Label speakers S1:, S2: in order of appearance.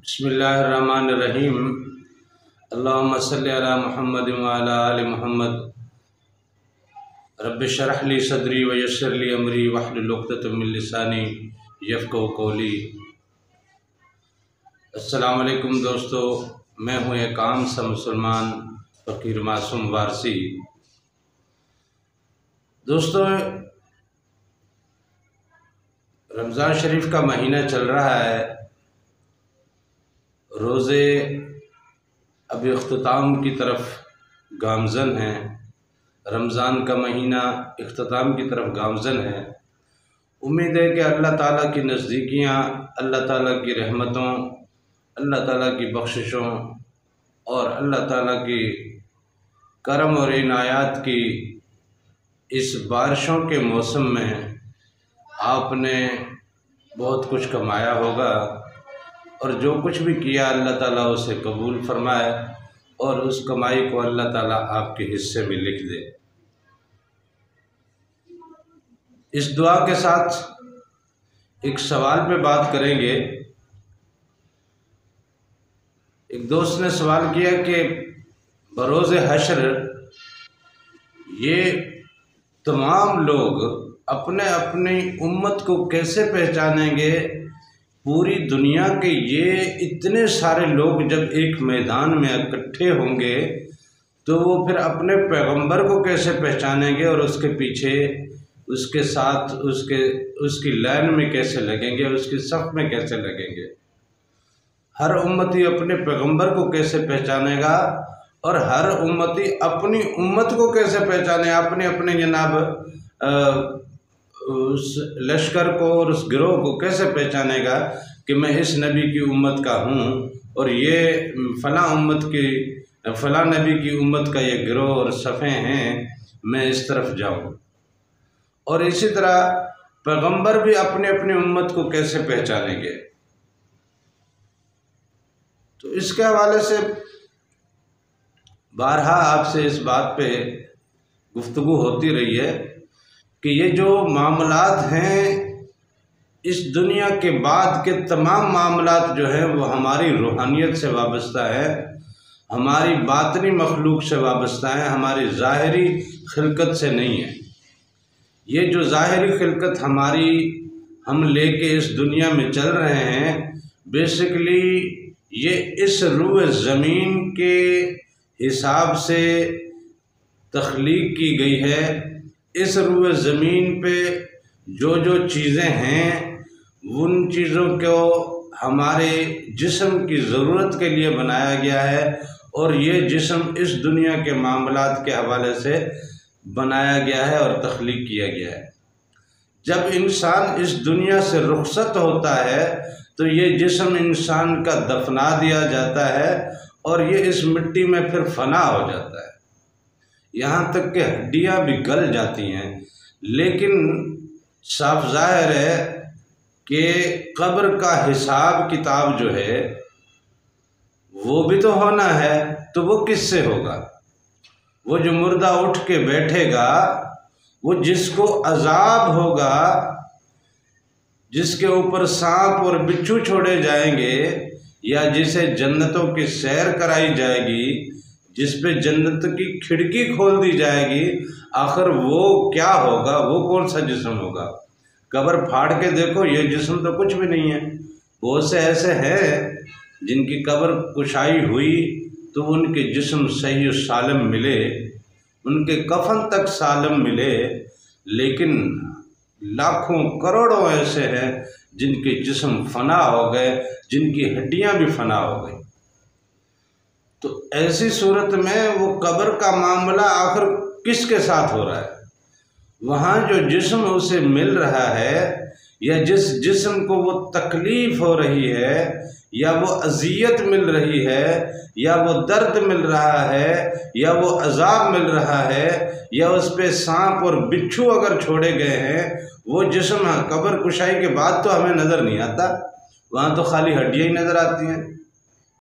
S1: बिस्मिल्लाहिर्रहमानिर्रहीम। अल्लाहुम्मा सल्लि अला मुहम्मद व अला आलि मुहम्मद। रब्बि इश्रह ली सदरी व यस्सिर ली अमरी वहलुल उक़दतम मिन लिसानी यफ़क़हू क़ौली। अस्सलामु अलैकुम दोस्तों, मैं हूँ एक आम सा मुसलमान फ़कीर मासूम वारसी। दोस्तों, रमज़ान शरीफ का महीना चल रहा है। रोज़े अभी इख्तिताम की तरफ गामज़न हैं। रमज़ान का महीना इख्तिताम की तरफ गामज़न है। उम्मीद है कि अल्लाह ताला की नज़दीकियाँ, अल्लाह ताला की रहमतों, अल्लाह ताला की बख्शिशों और अल्लाह ताला की करम और इनायात की इस बारिशों के मौसम में आपने बहुत कुछ कमाया होगा और जो कुछ भी किया अल्लाह ताला उसे कबूल फरमाए और उस कमाई को अल्लाह ताला आपके हिस्से में लिख दे। इस दुआ के साथ एक सवाल पे बात करेंगे। एक दोस्त ने सवाल किया कि बरोज़े हश्र ये तमाम लोग अपने अपनी उम्मत को कैसे पहचानेंगे? पूरी दुनिया के ये इतने सारे लोग जब एक मैदान में इकट्ठे होंगे तो वो फिर अपने पैगंबर को कैसे पहचानेंगे और उसके पीछे, उसके साथ, उसकी लाइन में कैसे लगेंगे, उसकी सफ़ में कैसे लगेंगे? हर उम्मती अपने पैगंबर को कैसे पहचानेगा और हर उम्मती अपनी उम्मत को कैसे पहचाने? अपने अपने जनाब उस लश्कर को और उस गिरोह को कैसे पहचानेगा कि मैं इस नबी की उम्मत का हूँ और ये फ़लाँ नबी की उम्मत का ये गिरोह और सफ़े हैं, मैं इस तरफ जाऊँ। और इसी तरह पैगंबर भी अपने अपनी उम्मत को कैसे पहचानेंगे? तो इसके हवाले से बारहा आपसे इस बात पे गुफ्तगू होती रही है कि ये जो मामलात हैं, इस दुनिया के बाद के तमाम मामलात जो हैं वो हमारी रूहानियत से वाबस्ता है, हमारी बातनी मखलूक से वाबस्ता है, हमारी ज़ाहिरी खिलकत से नहीं है। ये जो ज़ाहिरी खिलकत हम लेके इस दुनिया में चल रहे हैं, बेसिकली ये इस रूए ज़मीन के हिसाब से तख्लीक की गई है। इस रूए ज़मीन पे जो जो चीज़ें हैं उन चीज़ों को हमारे जिस्म की ज़रूरत के लिए बनाया गया है और ये जिस्म इस दुनिया के मामलात के हवाले से बनाया गया है और तख्लीक किया गया है। जब इंसान इस दुनिया से रुखसत होता है तो ये जिस्म इंसान का दफना दिया जाता है और ये इस मिट्टी में फिर फना हो जाता है, यहाँ तक कि हड्डियाँ भी गल जाती हैं। लेकिन साफ ज़ाहिर है कि कब्र का हिसाब किताब जो है वो भी तो होना है, तो वो किससे होगा? वो जो मुर्दा उठ के बैठेगा, वो जिसको अजाब होगा, जिसके ऊपर सांप और बिच्छू छोड़े जाएंगे या जिसे जन्नतों की सैर कराई जाएगी, जिस पे जन्नत की खिड़की खोल दी जाएगी, आखिर वो क्या होगा? वो कौन सा जिस्म होगा? कब्र फाड़ के देखो, ये जिस्म तो कुछ भी नहीं है। बहुत से ऐसे हैं जिनकी कब्र कुशाई हुई तो उनके जिस्म सही सालम मिले, उनके कफन तक सालम मिले, लेकिन लाखों करोड़ों ऐसे हैं जिनके जिस्म फना हो गए, जिनकी हड्डियां भी फना हो गई। तो ऐसी सूरत में वो कब्र का मामला आखिर किसके साथ हो रहा है? वहाँ जो जिस्म उसे मिल रहा है या जिस जिस्म को वो तकलीफ़ हो रही है या वो अज़ियत मिल रही है या वो दर्द मिल रहा है या वो अज़ाब मिल रहा है या उस पर सांप और बिच्छू अगर छोड़े गए हैं, वो जिस्म कब्र कुशाई के बाद तो हमें नज़र नहीं आता, वहाँ तो खाली हड्डियाँ ही नज़र आती हैं।